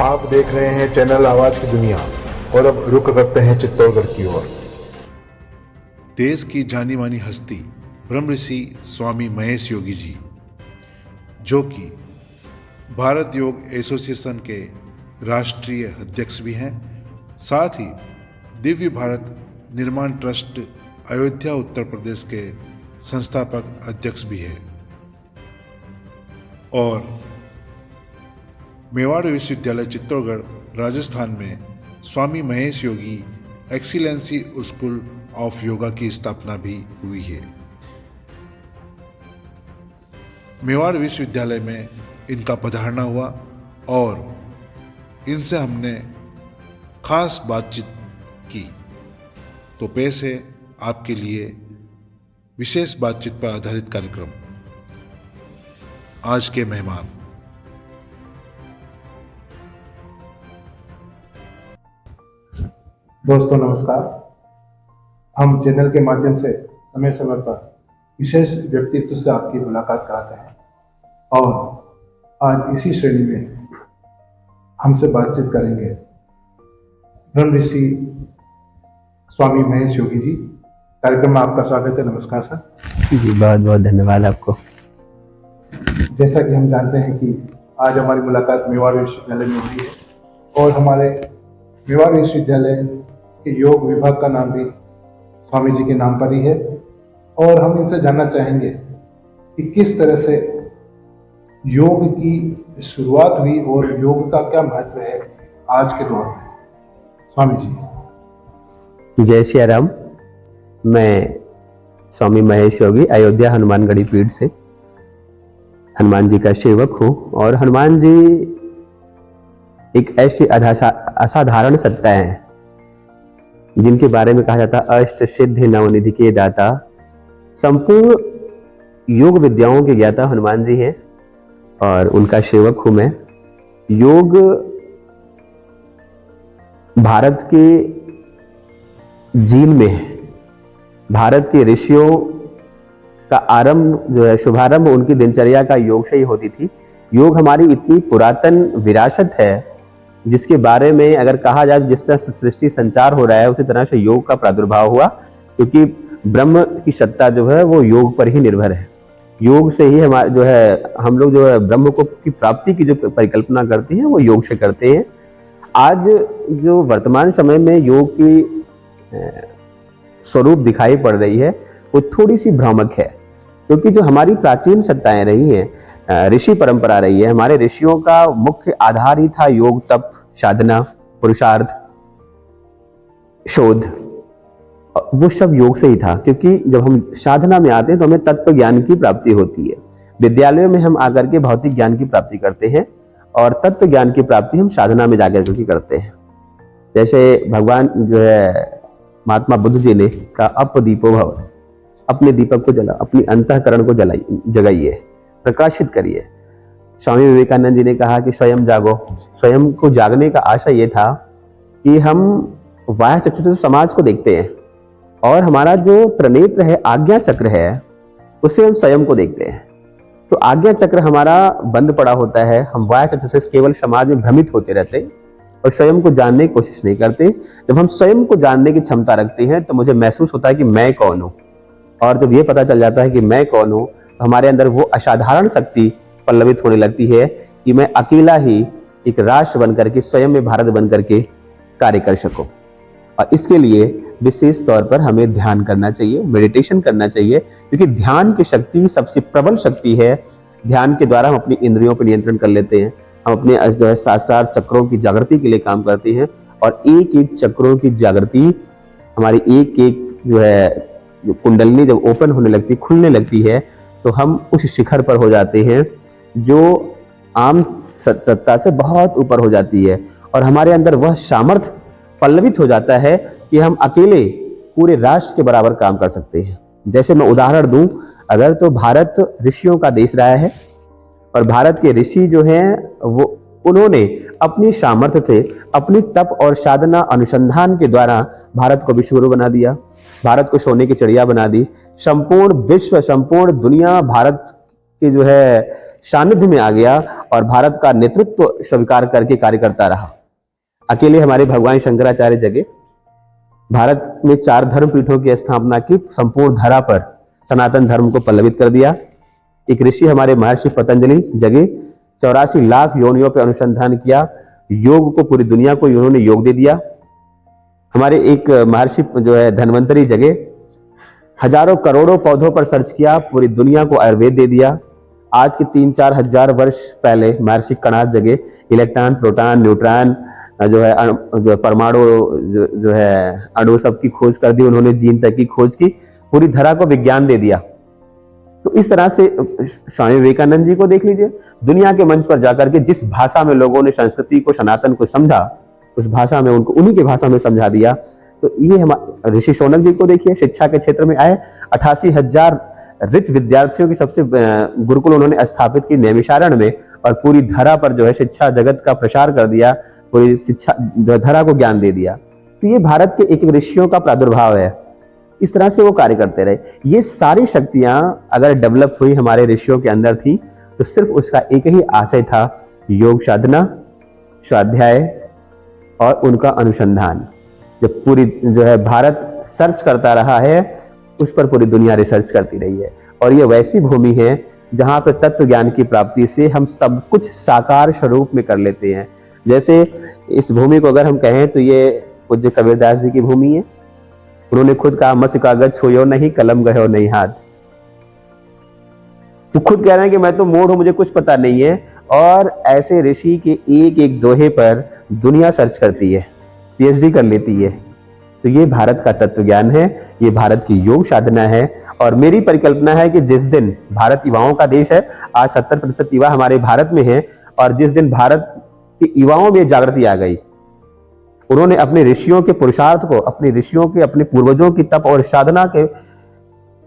आप देख रहे हैं चैनल आवाज की दुनिया और अब रुक करते हैं चित्तौड़गढ़ की ओर। देश की जानी मानी हस्ती ब्रह्म ऋषि स्वामी महेश योगी जी, जो कि भारत योग एसोसिएशन के राष्ट्रीय अध्यक्ष भी हैं, साथ ही दिव्य भारत निर्माण ट्रस्ट अयोध्या उत्तर प्रदेश के संस्थापक अध्यक्ष भी हैं और मेवाड़ विश्वविद्यालय चित्तौड़गढ़ राजस्थान में स्वामी Mahesh Yogi excellency school of yoga की स्थापना भी हुई है। मेवाड़ विश्वविद्यालय में इनका पधारना हुआ और इनसे हमने खास बातचीत की, तो पेश है आपके लिए विशेष बातचीत पर आधारित कार्यक्रम। आज के मेहमान दोस्तों नमस्कार। हम चैनल के माध्यम से समय समय पर विशेष व्यक्तित्व से आपकी मुलाकात कराते हैं और आज इसी श्रेणी में हमसे बातचीत करेंगे ब्रह्म ऋषि स्वामी महेश योगी जी। कार्यक्रम में आपका स्वागत है। नमस्कार सर। जी बहुत बहुत धन्यवाद आपको। जैसा कि हम जानते हैं कि आज हमारी मुलाकात मेवाड़ विश्वविद्यालय में हुई है और हमारे मेवाड़ विश्वविद्यालय के योग विभाग का नाम भी स्वामी जी के नाम पर ही है और हम इनसे जानना चाहेंगे कि किस तरह से योग की शुरुआत हुई और योग का क्या महत्व है आज के दौर में। स्वामी जी। जय श्री राम। मैं स्वामी महेश योगी अयोध्या हनुमानगढ़ी पीठ से हनुमान जी का सेवक हूँ और हनुमान जी एक ऐसी असाधारण सत्ता है जिनके बारे में कहा जाता है अष्ट सिद्धि नवनिधि के दाता, संपूर्ण योग विद्याओं के ज्ञाता हनुमान जी हैं और उनका सेवक हूं मैं। योग भारत के जीन में है। भारत के ऋषियों का आरंभ जो है, शुभारंभ उनकी दिनचर्या का योग से ही होती थी। योग हमारी इतनी पुरातन विरासत है जिसके बारे में अगर कहा जाए जिस तरह से सृष्टि संचार हो रहा है उसी तरह से योग का प्रादुर्भाव हुआ, क्योंकि ब्रह्म की सत्ता जो है वो योग पर ही निर्भर है। योग से ही हमारे जो है हम लोग जो है ब्रह्म को की प्राप्ति की जो परिकल्पना करते हैं वो योग से करते हैं। आज जो वर्तमान समय में योग की स्वरूप दिखाई पड़ रही है वो थोड़ी सी भ्रामक है, क्योंकि जो हमारी प्राचीन सत्ताएं रही हैं, ऋषि परंपरा रही है, हमारे ऋषियों का मुख्य आधार ही था योग, तप, साधना, पुरुषार्थ, शोध, वो सब योग से ही था। क्योंकि जब हम साधना में आते हैं तो हमें तत्व ज्ञान की प्राप्ति होती है। विद्यालयों में हम आकर के भौतिक ज्ञान की प्राप्ति करते हैं और तत्व ज्ञान की प्राप्ति हम साधना में जाकर के करते हैं। जैसे भगवान जो है महात्मा बुद्ध जी ने कहा अपदीपो भव, अपने दीपक को जला, अपनी अंतःकरण को जगाइए, प्रकाशित करिए। स्वामी विवेकानंद जी ने कहा कि स्वयं जागो। स्वयं को जागने का आशय ये था कि हम वाह्य चक्षु से समाज को देखते हैं और हमारा जो त्रिनेत्र है, आज्ञा चक्र है, उससे हम स्वयं को देखते हैं। तो आज्ञा चक्र हमारा बंद पड़ा होता है, हम वाह्य चक्षु से केवल समाज में भ्रमित होते रहते हैं और स्वयं को जानने की कोशिश नहीं करते। जब हम स्वयं को जानने की क्षमता रखते हैं तो मुझे महसूस होता है कि मैं कौन हूँ, और जब ये पता चल जाता है कि मैं कौन हूँ तो हमारे अंदर वो असाधारण शक्ति पल्लवित होने लगती है कि मैं अकेला ही एक राष्ट्र बनकर के, स्वयं में भारत बनकर के कार्य कर सकूं। और इसके लिए विशेष तौर पर हमें ध्यान करना चाहिए, मेडिटेशन करना चाहिए, क्योंकि ध्यान की शक्ति सबसे प्रबल शक्ति है। ध्यान के द्वारा हम अपनी इंद्रियों पर नियंत्रण कर लेते हैं, हम अपने जो है 7 चक्रों की जागृति के लिए काम करते हैं और एक एक चक्रों की जागृति हमारी एक एक जो है कुंडलनी जब ओपन होने लगती है, खुलने लगती है, तो हम उस शिखर पर हो जाते हैं जो आम सत्ता से बहुत ऊपर हो जाती है और हमारे अंदर वह सामर्थ्य पल्लवित हो जाता है कि हम अकेले पूरे राष्ट्र के बराबर काम कर सकते हैं। जैसे मैं उदाहरण दूं, अगर तो भारत ऋषियों का देश रहा है और भारत के ऋषि जो हैं वो उन्होंने अपनी सामर्थ्य से, अपनी तप और साधना अनुसंधान के द्वारा भारत को विश्वगुरु बना दिया, भारत को सोने की चिड़िया बना दी। संपूर्ण विश्व, संपूर्ण दुनिया भारत के जो है सानिध्य में आ गया और भारत का नेतृत्व स्वीकार करके कार्य करता रहा। अकेले हमारे भगवान शंकराचार्य जगे, भारत में 4 धर्म पीठों की स्थापना की, संपूर्ण धरा पर सनातन धर्म को पल्लवित कर दिया। एक ऋषि हमारे महर्षि पतंजलि जगे, 84 लाख योनियों पर अनुसंधान किया, योग को पूरी दुनिया को उन्होंने योग दे दिया। हमारे एक महर्षि जो है धन्वंतरी जगे, हजारों करोड़ों पौधों पर सर्च किया, पूरी दुनिया को आयुर्वेद दे दिया। आज के 3-4 हजार वर्ष पहले महर्षि कणाद जगे, इलेक्ट्रॉन, प्रोटॉन, न्यूट्रॉन जो है परमाणु जो है अणु सबकी खोज कर दी उन्होंने, जीन तक की खोज की, पूरी धरा को विज्ञान दे दिया। तो इस तरह से स्वामी विवेकानंद जी को देख लीजिए, दुनिया के मंच पर जाकर के जिस भाषा में लोगों ने संस्कृति को, सनातन को समझा, उस भाषा में उनको उन्हीं की भाषा में समझा दिया। तो ये हमारे ऋषि शौनक जी को देखिए, शिक्षा के क्षेत्र में आए, 88,000 रिच विद्यार्थियों की सबसे गुरुकुल उन्होंने स्थापित की नैमिषारण्य में, और पूरी धरा पर जो है शिक्षा जगत का प्रसार कर दिया, पूरी शिक्षा धरा को ज्ञान दे दिया। तो ये भारत के एक एक ऋषियों का प्रादुर्भाव है। इस तरह से वो कार्य करते रहे। ये सारी शक्तियां अगर डेवलप हुई हमारे ऋषियों के अंदर थी, तो सिर्फ उसका एक ही आशय था, योग साधना, स्वाध्याय और उनका अनुसंधान। जब पूरी जो है भारत सर्च करता रहा है, उस पर पूरी दुनिया रिसर्च करती रही है। और ये वैसी भूमि है जहां पर तत्व ज्ञान की प्राप्ति से हम सब कुछ साकार स्वरूप में कर लेते हैं। जैसे इस भूमि को अगर हम कहें तो ये पूज्य कबीरदास जी की भूमि है। उन्होंने खुद कहा, मस कागज छुयो नहीं, कलम गयो नहीं हाथ। तो खुद कह रहे हैं कि मैं तो मूढ़ हूं, मुझे कुछ पता नहीं है। और ऐसे ऋषि के एक एक दोहे पर दुनिया सर्च करती है, पीएचडी कर लेती है। तो ये भारत का तत्व ज्ञान है, ये भारत की योग साधना है। और मेरी परिकल्पना है कि जिस दिन भारत युवाओं का देश है, आज 70% युवा हमारे भारत में है, और जिस दिन भारत के युवाओं में जागृति आ गई, उन्होंने अपने ऋषियों के पुरुषार्थ को, अपने ऋषियों के, अपने पूर्वजों की तप और साधना के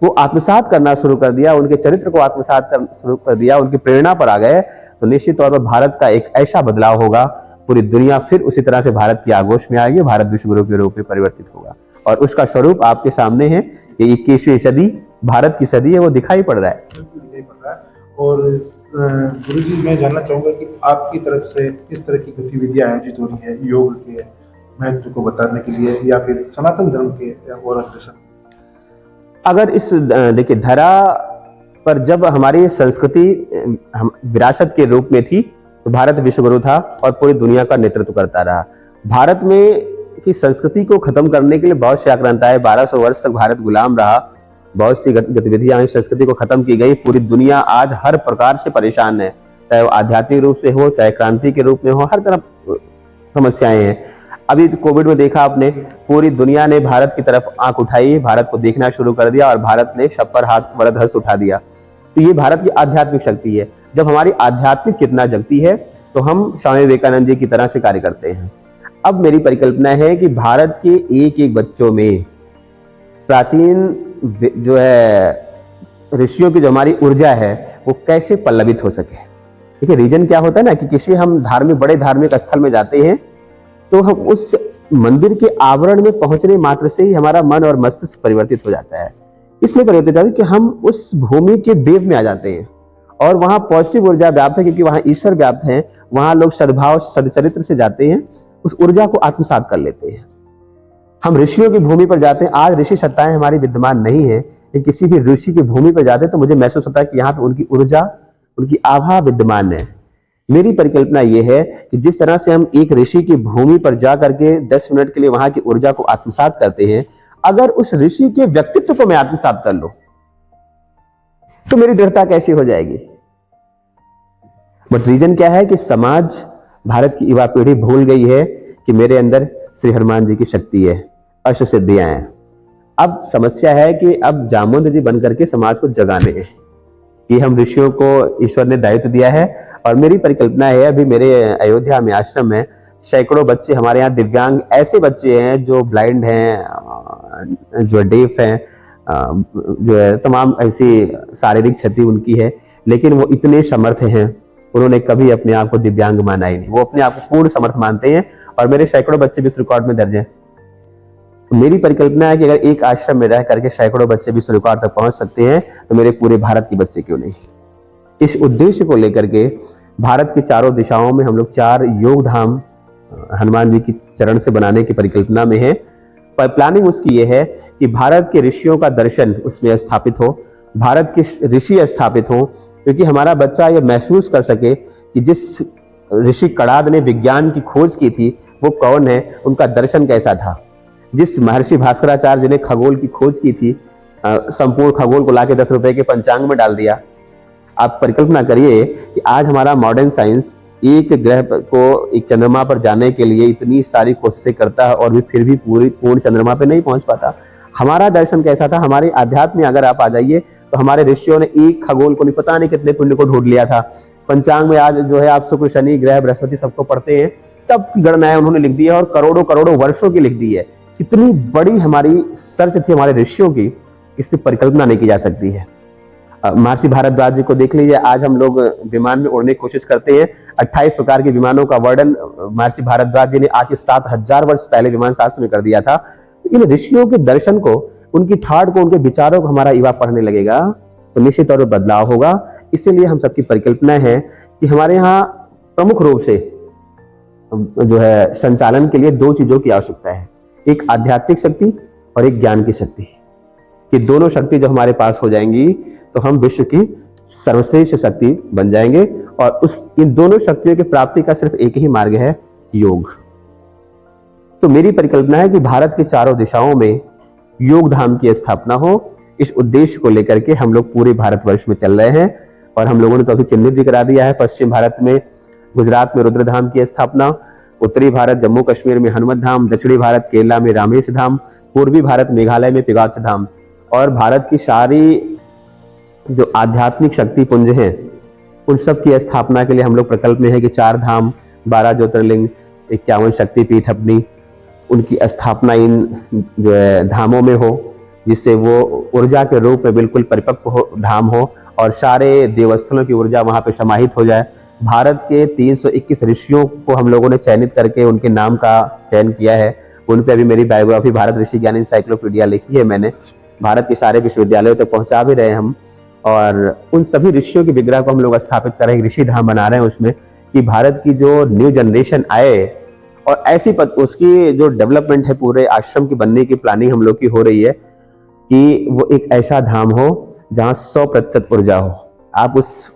वो आत्मसात करना शुरू कर दिया, उनके चरित्र को आत्मसात करना शुरू कर दिया, उनकी प्रेरणा पर आ गए, तो निश्चित तौर पर भारत का एक ऐसा बदलाव होगा, पूरी दुनिया फिर उसी तरह से भारत की आगोश में आएगी, भारत विश्व गुरु के रूप में परिवर्तित होगा। और उसका स्वरूप आपके सामने है कि 21वीं सदी भारत की सदी है, वो दिखाई पड़ रहा है। और गुरुजी, मैं जानना चाहूंगा कि आपकी तरफ से किस तरह की गतिविधियां आयोजित हो रही है योग के महत्व को बताने के लिए, या फिर सनातन धर्म के और अग्रसर? अगर इस देखिए धरा पर जब हमारी संस्कृति विरासत के रूप में थी, तो भारत विश्वगुरु था और पूरी दुनिया का नेतृत्व करता रहा। भारत में की संस्कृति को खत्म करने के लिए बहुत से आक्रांताएं, 1200 वर्ष तक भारत गुलाम रहा, बहुत सी गतिविधियां, संस्कृति को खत्म की गई। पूरी दुनिया आज हर प्रकार से परेशान है, चाहे वो आध्यात्मिक रूप से हो, चाहे क्रांति के रूप में हो, हर तरफ समस्याएं हैं। अभी कोविड में देखा आपने, पूरी दुनिया ने भारत की तरफ आंख उठाई, भारत को देखना शुरू कर दिया, और भारत ने सब पर हाथ वरद हस्त उठा दिया। तो ये भारत की आध्यात्मिक शक्ति है। जब हमारी आध्यात्मिक चेतना जगती है, तो हम स्वामी विवेकानंद जी की तरह से कार्य करते हैं। अब मेरी परिकल्पना है कि भारत के एक एक बच्चों में प्राचीन जो है ऋषियों की जो हमारी ऊर्जा है, वो कैसे पल्लवित हो सके। देखिए रीजन क्या होता है ना, कि किसी हम बड़े धार्मिक स्थल में जाते हैं, तो हम उस मंदिर के आवरण में पहुंचने मात्र से ही हमारा मन और मस्तिष्क परिवर्तित हो जाता है। इसलिए परिवर्तित हो जाता है कि हम उस भूमि के वेव में आ जाते हैं, और वहां पॉजिटिव ऊर्जा व्याप्त है, क्योंकि वहां ईश्वर व्याप्त है। वहां लोग सद्भाव, सदचरित्र से जाते हैं, उस ऊर्जा को आत्मसात कर लेते हैं। हम ऋषियों की भूमि पर जाते हैं। आज ऋषि सत्ताएं हमारी विद्यमान नहीं है, लेकिन किसी भी ऋषि की भूमि पर जाते हैं तो मुझे महसूस होता है कि यहाँ पे उनकी ऊर्जा, उनकी आभा विद्यमान है। मेरी परिकल्पना यह है कि जिस तरह से हम एक ऋषि की भूमि पर जा करके 10 मिनट के लिए वहां की ऊर्जा को आत्मसात करते हैं, अगर उस ऋषि के व्यक्तित्व को मैं आत्मसात कर लूं, तो मेरी दृढ़ता कैसी हो जाएगी। बट रीजन क्या है कि समाज, भारत की युवा पीढ़ी भूल गई है कि मेरे अंदर श्री हनुमान जी की शक्ति है, अष्ट सिद्धियां हैं। अब समस्या है कि अब जामुन जी बनकर के समाज को जगाने हैं। ये हम ऋषियों को ईश्वर ने दायित्व दिया है। और मेरी परिकल्पना है, अभी मेरे अयोध्या में आश्रम में सैकड़ों बच्चे, हमारे यहाँ दिव्यांग ऐसे बच्चे हैं जो ब्लाइंड हैं, जो डेफ हैं, जो है तमाम ऐसी शारीरिक क्षति उनकी है, लेकिन वो इतने समर्थ हैं, उन्होंने कभी अपने आप को दिव्यांग माना ही नहीं, वो अपने आप को पूर्ण समर्थ मानते हैं। और मेरे सैकड़ों बच्चे विश्व रिकॉर्ड में दर्ज हैं। मेरी परिकल्पना है कि अगर एक आश्रम में रह करके सैकड़ों बच्चे विश्व रिकॉर्ड तक पहुंच सकते हैं, तो मेरे पूरे भारत के बच्चे क्यों नहीं। इस उद्देश्य को लेकर के भारत की चारों दिशाओं में हम लोग 4 योग धाम हनुमान जी की चरण से बनाने की परिकल्पना में है। पर प्लानिंग उसकी ये है कि भारत के ऋषियों का दर्शन उसमें स्थापित हो, भारत के ऋषि स्थापित हो, क्योंकि हमारा बच्चा ये महसूस कर सके कि जिस ऋषि कणाद ने विज्ञान की खोज की थी वो कौन है, उनका दर्शन कैसा था। जिस महर्षि भास्कराचार्य जी ने खगोल की खोज की थी, संपूर्ण खगोल को लाके 10 रुपए के पंचांग में डाल दिया। आप परिकल्पना करिए कि आज हमारा मॉडर्न साइंस एक ग्रह को, एक चंद्रमा पर जाने के लिए इतनी सारी कोशिशें करता है और भी फिर भी पूर्ण चंद्रमा पे नहीं पहुंच पाता। हमारा दर्शन कैसा था, हमारे आध्यात्म में अगर आप आ जाइए तो हमारे ऋषियों ने एक खगोल को नहीं, पता नहीं कितने पुण्य को ढूंढ लिया था। पंचांग में आज जो है आप शुक्र शनि ग्रह बृहस्पति सबको पढ़ते हैं, सब गणनाएं उन्होंने लिख दी है और करोड़ों करोड़ों वर्षों की लिख दी है। कितनी बड़ी हमारी सर्च थी हमारे ऋषियों की, इस पर परिकल्पना नहीं की जा सकती है। महर्षि भारद्वाज जी को देख लीजिए, आज हम लोग विमान में उड़ने की कोशिश करते हैं। 28 प्रकार के विमानों का वर्णन महर्षि भारद्वाज जी ने आज से 7000 वर्ष पहले विमान शास्त्र में कर दिया था। तो इन ऋषियों के दर्शन को, उनकी थॉट को, उनके विचारों को हमारा युवा पढ़ने लगेगा तो निश्चित तौर पर बदलाव होगा। इसीलिए हम सबकी परिकल्पना है कि हमारे यहाँ प्रमुख रूप से जो है संचालन के लिए 2 चीजों की आवश्यकता है, एक आध्यात्मिक शक्ति और एक ज्ञान की शक्ति। कि दोनों शक्ति जब हमारे पास हो जाएंगी तो हम विश्व की सर्वश्रेष्ठ शक्ति बन जाएंगे। और इन दोनों शक्तियों की प्राप्ति का सिर्फ एक ही मार्ग है, योग। तो मेरी परिकल्पना है कि भारत के चारों दिशाओं में योग धाम की स्थापना हो। इस उद्देश्य को लेकर के हम लोग पूरे भारतवर्ष में चल रहे हैं और हम लोगों ने तो अभी चिन्हित भी करा दिया है। पश्चिम भारत में, गुजरात में रुद्रधाम की स्थापना, उत्तरी भारत जम्मू कश्मीर में हनुमत धाम, दक्षिणी भारत केरला में रामेश धाम, पूर्वी भारत मेघालय में पिगाच धाम। और भारत की सारी जो आध्यात्मिक शक्ति पुंज हैं उन सब की स्थापना के लिए हम लोग प्रकल्प में है कि 4 धाम, 12 ज्योतिर्लिंग, 51 शक्तिपीठ अपनी, उनकी स्थापना इन जो है धामों में हो, जिससे वो ऊर्जा के रूप में बिल्कुल परिपक्व हो, धाम हो और सारे देवस्थलों की ऊर्जा वहां पे समाहित हो जाए। भारत के 321 ऋषियों को हम लोगों ने चयनित करके उनके नाम का चयन किया है। उन पे अभी मेरी बायोग्राफी भारत ऋषि ज्ञान इंसाइक्लोपीडिया लिखी है मैंने। भारत के सारे विश्वविद्यालयों तक पहुंचा भी रहे हम और उन सभी ऋषियों की विग्रह को हम लोग स्थापित कर रहे हैं, ऋषि धाम बना रहे हैं उसमें, कि भारत की जो न्यू जनरेशन आए और ऐसी उसकी जो डेवलपमेंट है पूरे आश्रम की बनने की प्लानिंग हम लोग की हो रही है कि वो एक ऐसा धाम हो जहां 100% ऊर्जा हो। आप उस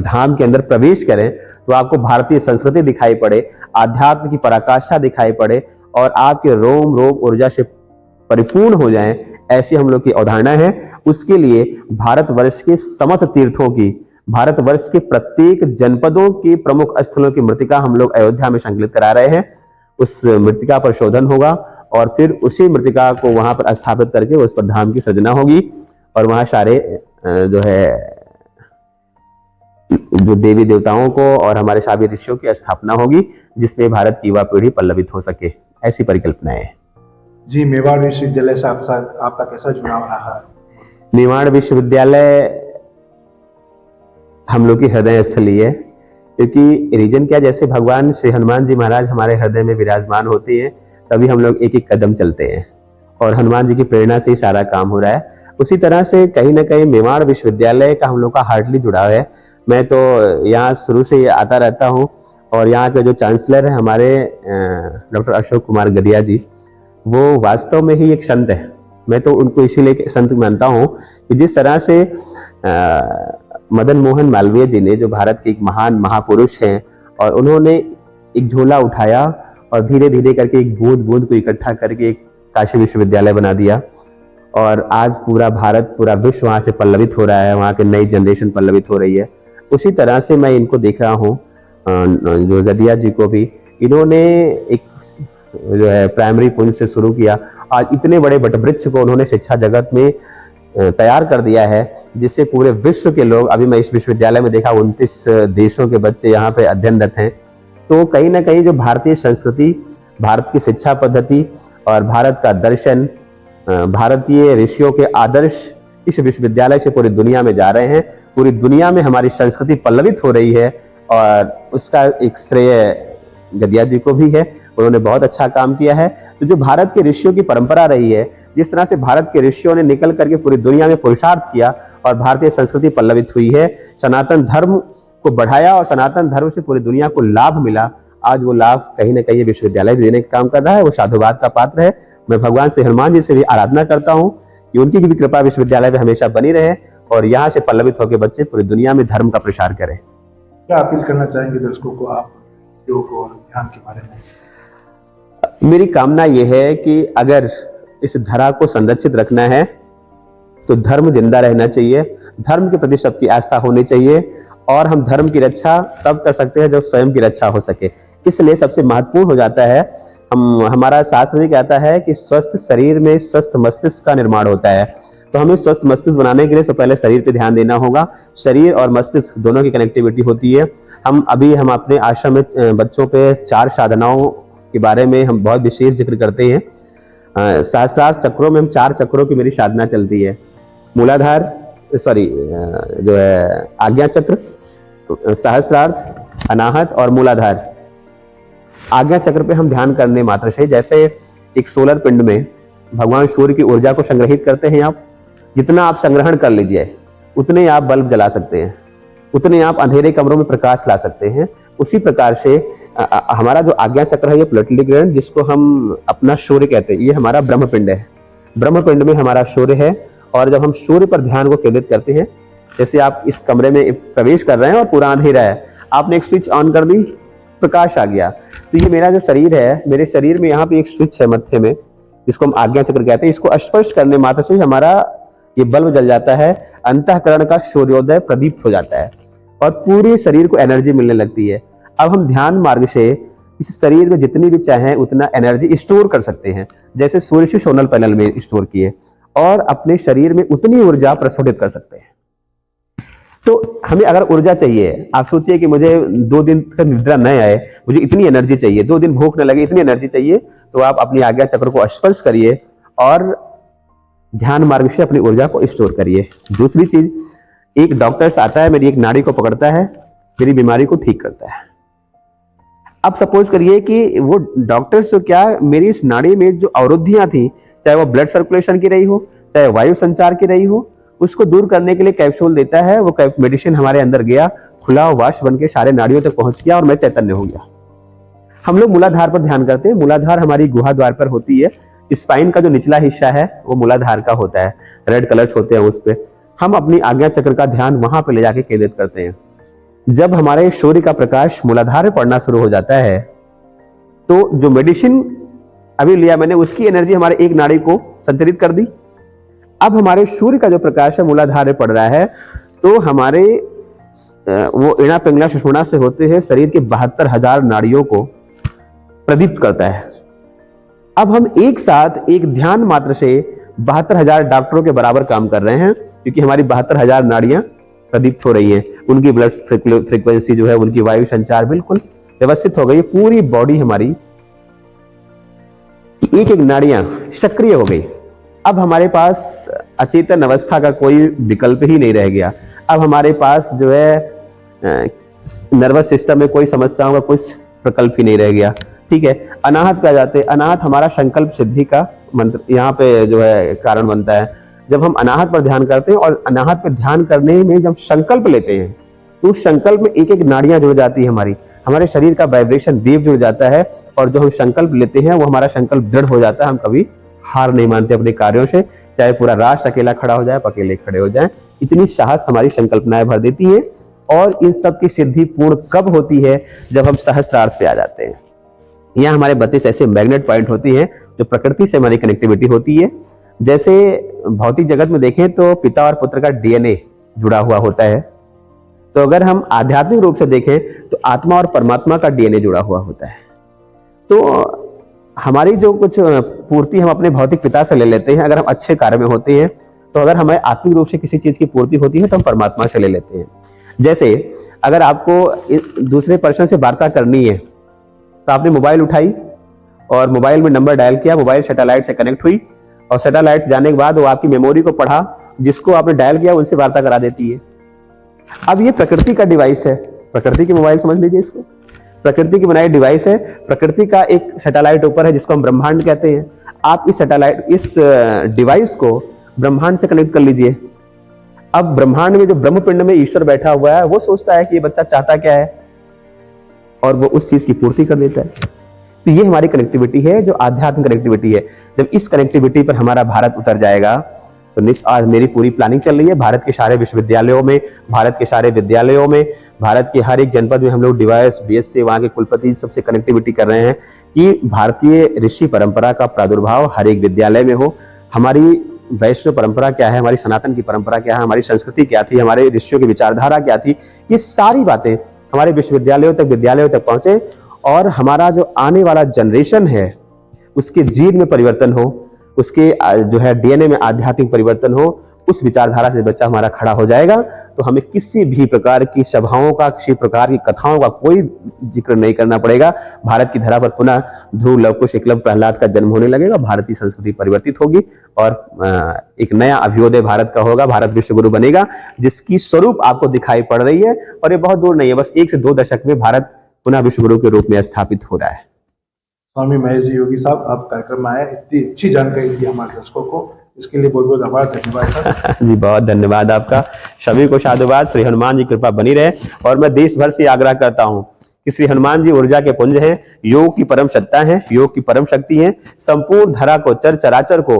धाम के अंदर प्रवेश करें तो आपको भारतीय संस्कृति दिखाई पड़े, आध्यात्म की पराकाष्ठा दिखाई पड़े और आपके रोम रोम ऊर्जा से परिपूर्ण हो जाएं, ऐसी हम लोग की अवधारणा है। उसके लिए भारतवर्ष के समस्त तीर्थों की, भारतवर्ष के प्रत्येक जनपदों के प्रमुख स्थलों की मृतिका हम लोग अयोध्या में संकलित करा रहे हैं। उस मृतिका पर शोधन होगा और फिर उसी मृतिका को वहां पर स्थापित करके उस पर धाम की सृजना होगी और वहां सारे जो है जो देवी देवताओं को और हमारे सभी ऋषियों की स्थापना होगी, जिसमें भारत की युवा पीढ़ी पल्लवित हो सके, ऐसी परिकल्पना है। जी, मेवाड़ विश्वविद्यालय से आपका कैसा जुड़ाव रहा? मेवाड़ विश्वविद्यालय हम लोग की हृदय स्थली है, क्योंकि रीजन क्या, जैसे भगवान श्री हनुमान जी महाराज हमारे हृदय में विराजमान होते हैं तभी हम लोग एक एक कदम चलते हैं और हनुमान जी की प्रेरणा से ही सारा काम हो रहा है। उसी तरह से कहीं ना कहीं मेवाड़ विश्वविद्यालय का हम लोग का हार्डली जुड़ाव है। मैं तो यहाँ शुरू से आता रहता हूँ और यहाँ के जो चांसलर है हमारे डॉक्टर अशोक कुमार गदिया जी, वो वास्तव में ही एक संत है। मैं तो उनको इसीलिए संत मानता हूँ कि जिस तरह से मदन मोहन मालवीय जी ने, जो भारत के एक महान महापुरुष हैं, और उन्होंने एक झोला उठाया और धीरे धीरे करके एक बूंद बूंद को इकट्ठा करके एक काशी विश्वविद्यालय बना दिया और आज पूरा भारत, पूरा विश्व वहाँ से पल्लवित हो रहा है, वहाँ की नई जनरेशन पल्लवित हो रही है। उसी तरह से मैं इनको देख रहा हूँ, जो गदिया जी को भी इन्होंने एक जो है प्राइमरी पुंज से शुरू किया, आज इतने बड़े वटवृक्ष को उन्होंने शिक्षा जगत में तैयार कर दिया है, जिससे पूरे विश्व के लोग, अभी मैं इस विश्वविद्यालय में देखा 29 देशों के बच्चे यहाँ पे अध्ययनरत हैं। तो कहीं ना कहीं जो भारतीय संस्कृति, भारत की शिक्षा पद्धति और भारत का दर्शन, भारतीय ऋषियों के आदर्श इस विश्वविद्यालय से पूरी दुनिया में जा रहे हैं। पूरी दुनिया में हमारी संस्कृति पल्लवित हो रही है और उसका एक श्रेय गदिया जी को भी है, उन्होंने बहुत अच्छा काम किया है। तो जो भारत के ऋषियों की परंपरा रही है, जिस तरह से भारत के ऋषियों ने निकल करके पूरी दुनिया में पुरुषार्थ किया और भारतीय संस्कृति पल्लवित हुई है। सनातन धर्म को बढ़ाया और सनातन धर्म से पूरी दुनिया को लाभ मिला। आज वो लाभ कहीं ना कहीं विश्वविद्यालय देने का काम कर रहा है, वो साधुवाद का पात्र है। मैं भगवान श्री हनुमान जी से भी आराधना करता हूँ कि उनकी भी कृपा विश्वविद्यालय में हमेशा बनी रहे और यहाँ से पल्लवित होकर बच्चे पूरी दुनिया में धर्म का प्रसार करें। क्या अपील करना चाहेंगे दर्शकों को आप योग और ध्यान के बारे में? मेरी कामना यह है कि अगर इस धरा को संरक्षित रखना है तो धर्म जिंदा रहना चाहिए, धर्म के प्रति सबकी आस्था होनी चाहिए और हम धर्म की रक्षा तब कर सकते हैं जब स्वयं की रक्षा हो सके। इसलिए सबसे महत्वपूर्ण हो जाता है, हमारा शास्त्र भी कहता है कि स्वस्थ शरीर में स्वस्थ मस्तिष्क का निर्माण होता है। तो हमें स्वस्थ मस्तिष्क बनाने के लिए सबसे पहले शरीर पे ध्यान देना होगा। शरीर और मस्तिष्क दोनों की कनेक्टिविटी होती है। हम अपने आश्रम में बच्चों पे 4 साधनाओं के बारे में हम बहुत विशेष जिक्र करते हैं। सहस्त्रार्थ चक्रों में हम 4 चक्रों की मेरी साधना चलती है। मूलाधार जो है आज्ञा चक्र, सहस्त्रार्थ, अनाहत और मूलाधार। आज्ञा चक्र पे हम ध्यान करने मात्र से, जैसे एक सोलर पिंड में भगवान सूर्य की ऊर्जा को संग्रहित करते हैं आप, जितना आप संग्रहण कर लीजिए उतने आप बल्ब जला सकते हैं, उतने आप अंधेरे कमरों में प्रकाश ला सकते हैं। उसी प्रकार से हमारा जो आज्ञा चक्र है, ये प्लेटली ग्रैंड, जिसको हम अपना सूर्य कहते हैं, ये हमारा ब्रह्म पिंड है। ब्रह्म पिंड में हमारा सूर्य है और जब हम सूर्य पर ध्यान को केंद्रित करते हैं, जैसे आप इस कमरे में प्रवेश कर रहे हैं और पूरा अंधेरा है, आपने एक स्विच ऑन कर दी, प्रकाश आ गया। तो ये मेरा जो शरीर है, मेरे शरीर में यहाँ पे एक स्विच है मत्थे में, जिसको हम आज्ञा चक्र कहते हैं। इसको स्पर्श करने मात्र से हमारा ये बल्ब जल जाता है, अंतःकरण का सूर्योदय प्रदीप्त हो जाता है और पूरे शरीर को एनर्जी मिलने लगती है। अब हम ध्यान मार्ग से इस शरीर में जितनी भी चाहें उतना एनर्जी स्टोर कर सकते हैं, जैसे सूर्य से सोलर पैनल में स्टोर किए, और अपने शरीर में उतनी ऊर्जा प्रस्फुटित कर सकते हैं। तो हमें अगर ऊर्जा चाहिए, आप सोचिए कि मुझे 2 दिन तक निद्रा न आए, मुझे इतनी एनर्जी चाहिए, 2 दिन भूख न लगे, इतनी एनर्जी चाहिए, तो आप अपनी आज्ञा चक्र को स्पर्श करिए और ध्यान मार्ग से अपनी ऊर्जा को स्टोर करिए। दूसरी चीज, एक डॉक्टर आता है, मेरी एक नाड़ी को पकड़ता है, मेरी बीमारी को ठीक करता है। अब सपोज करिए कि वो डॉक्टर से क्या, मेरी इस नाड़ी में जो अवरुद्धियां थी, चाहे वो ब्लड सर्कुलेशन की रही हो, चाहे वायु संचार की रही हो, उसको दूर करने के लिए कैप्सूल देता है। वो मेडिसिन हमारे अंदर गया, खुला वाश बन के सारे नाड़ियों तक पहुंच गया और मैं चैतन्य हो गया। हम लोग मूलाधार पर ध्यान करते हैं। मूलाधार हमारी गुहा द्वार पर होती है। स्पाइन का जो निचला हिस्सा है वो मूलाधार का होता है, रेड कलर्स होते हैं उस पे। हम अपनी आज्ञा चक्र का ध्यान वहां पे ले जाके केंद्रित करते हैं। जब हमारे सूर्य का प्रकाश मूलाधार में पड़ना शुरू हो जाता है, तो जो मेडिसिन अभी लिया मैंने, उसकी एनर्जी हमारे एक नाड़ी को संचरित कर दी। अब हमारे सूर्य का जो प्रकाश है मूलाधार में पड़ रहा है, तो हमारे वो इणा पिंगला सुषुम्ना से होते हैं शरीर के 72,000 नाड़ियों को प्रदीप्त करता है। अब हम एक साथ एक ध्यान मात्र से 72,000 डॉक्टरों के बराबर काम कर रहे हैं, क्योंकि हमारी 72,000 नाड़ियां प्रदीप्त हो रही हैं। उनकी ब्लड फ्रीक्वेंसी जो है, उनकी वायु संचार बिल्कुल व्यवस्थित हो गई। पूरी बॉडी हमारी एक एक नाड़ियां सक्रिय हो गई। अब हमारे पास अचेतन अवस्था का कोई विकल्प ही नहीं रह गया। अब हमारे पास जो है नर्वस सिस्टम में कोई समस्याओं का कुछ प्रकल्प ही नहीं रह गया। ठीक है, अनाहत पे आ जाते हैं। अनाहत हमारा संकल्प सिद्धि का मंत्र यहाँ पे जो है कारण बनता है। जब हम अनाहत पर ध्यान करते हैं और अनाहत पर ध्यान करने में जब संकल्प लेते हैं, तो उस संकल्प में एक एक नाड़ियां जुड़ जाती है, हमारे शरीर का वाइब्रेशन वेव जुड़ जाता है, और जो हम संकल्प लेते हैं वो हमारा संकल्प दृढ़ हो जाता है। हम कभी हार नहीं मानते अपने कार्यों से, चाहे पूरा राष्ट्र अकेला खड़ा हो जाए, अकेले खड़े हो जाए। इतनी साहस हमारी संकल्पनाएं भर देती है। और इन सब की सिद्धि पूर्ण कब होती है? जब हम सहस्त्रार्थ पे आ जाते हैं। यहाँ हमारे 32 ऐसे मैग्नेट पॉइंट होती हैं जो प्रकृति से हमारी कनेक्टिविटी होती है। जैसे भौतिक जगत में देखें तो पिता और पुत्र का डीएनए जुड़ा हुआ होता है, तो अगर हम आध्यात्मिक रूप से देखें तो आत्मा और परमात्मा का डीएनए जुड़ा हुआ होता है। तो हमारी जो कुछ पूर्ति हम अपने भौतिक पिता से ले लेते हैं, अगर हम अच्छे कार्य में होते हैं, तो अगर हमें आत्मिक रूप से किसी चीज की पूर्ति होती है तो हम परमात्मा से ले लेते हैं। जैसे अगर आपको दूसरे पर्सन से वार्ता करनी है, तो आपने मोबाइल उठाई और मोबाइल में नंबर डायल किया, मोबाइल सैटेलाइट से कनेक्ट हुई, और सैटेलाइट से जाने के बाद वो आपकी मेमोरी को पढ़ा, जिसको आपने डायल किया उनसे वार्ता करा देती है। अब ये प्रकृति का डिवाइस है, प्रकृति की मोबाइल समझ लीजिए इसको, प्रकृति की बनाई डिवाइस है। प्रकृति का एक सैटेलाइट ऊपर है जिसको हम ब्रह्मांड कहते हैं। आप इस सैटेलाइट, इस डिवाइस को ब्रह्मांड से कनेक्ट कर लीजिए। अब ब्रह्मांड में जो ब्रह्मपिंड में ईश्वर बैठा हुआ है वो सोचता है कि ये बच्चा चाहता क्या है और वो उस चीज की पूर्ति कर देता है। तो ये हमारी कनेक्टिविटी है, जो आध्यात्म कनेक्टिविटी है। जब इस कनेक्टिविटी पर हमारा भारत उतर जाएगा तो आज मेरी पूरी प्लानिंग चल रही है भारत के सारे विश्वविद्यालयों में, भारत के सारे विद्यालयों में, भारत के हर एक जनपद में हम लोग डिवाइस बीएस से वहां के कुलपति सबसे कनेक्टिविटी कर रहे हैं कि भारतीय ऋषि परंपरा का प्रादुर्भाव हर एक विद्यालय में हो। हमारी वैष्णव परंपरा क्या है, हमारी सनातन की परंपरा क्या है, हमारी संस्कृति क्या थी, हमारे ऋषियों की विचारधारा क्या थी, ये सारी बातें हमारे विश्वविद्यालयों तक, विद्यालयों तक पहुंचे और हमारा जो आने वाला जनरेशन है उसके जीन में परिवर्तन हो, उसके जो है डीएनए में आध्यात्मिक परिवर्तन हो। उस विचारधारा से बच्चा हमारा खड़ा हो जाएगा तो हमें किसी भी प्रकार की सभाओं का, किसी प्रकार की कथाओं का कोई जिक्र नहीं करना पड़ेगा। भारत की धरा पर पुनः ध्रुव, लवकुश, एकलव्य, प्रहलाद का जन्म होने लगेगा, भारतीय संस्कृति परिवर्तित होगी और एक नया अभ्युदय भारत का होगा, भारत विश्व गुरु बनेगा, जिसकी स्वरूप आपको दिखाई पड़ रही है। और ये बहुत दूर नहीं है, बस 1 से 2 दशक में भारत पुनः विश्व गुरु के रूप में स्थापित हो रहा है। स्वामी महेश जी योगी साहब, आप कार्यक्रम में आए, इतनी अच्छी जानकारी दी हमारे दर्शकों को, इसके लिए बहुत बहुत आभार, धन्यवाद सर। जी बहुत धन्यवाद आपका, सभी को साधुवाद। श्री हनुमान जी कृपा बनी रहे। और मैं देश भर से आग्रह करता हूं कि श्री हनुमान जी ऊर्जा के पुंज हैं, योग की परम सत्ता है, योग की परम शक्ति है, संपूर्ण धरा को, चराचर को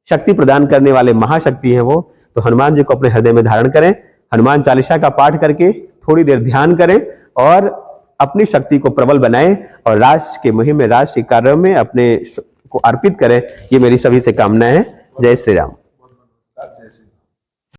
शक्ति प्रदान करने वाले महाशक्ति हैं वो। तो हनुमान जी को अपने हृदय में धारण करें, हनुमान चालीसा का पाठ करके थोड़ी देर ध्यान करें और अपनी शक्ति को प्रबल बनाएं और राष्ट्र के मुहिम में, राष्ट्र के कार्यों में अपने को अर्पित करें। ये मेरी सभी से कामना है। जय श्री राम।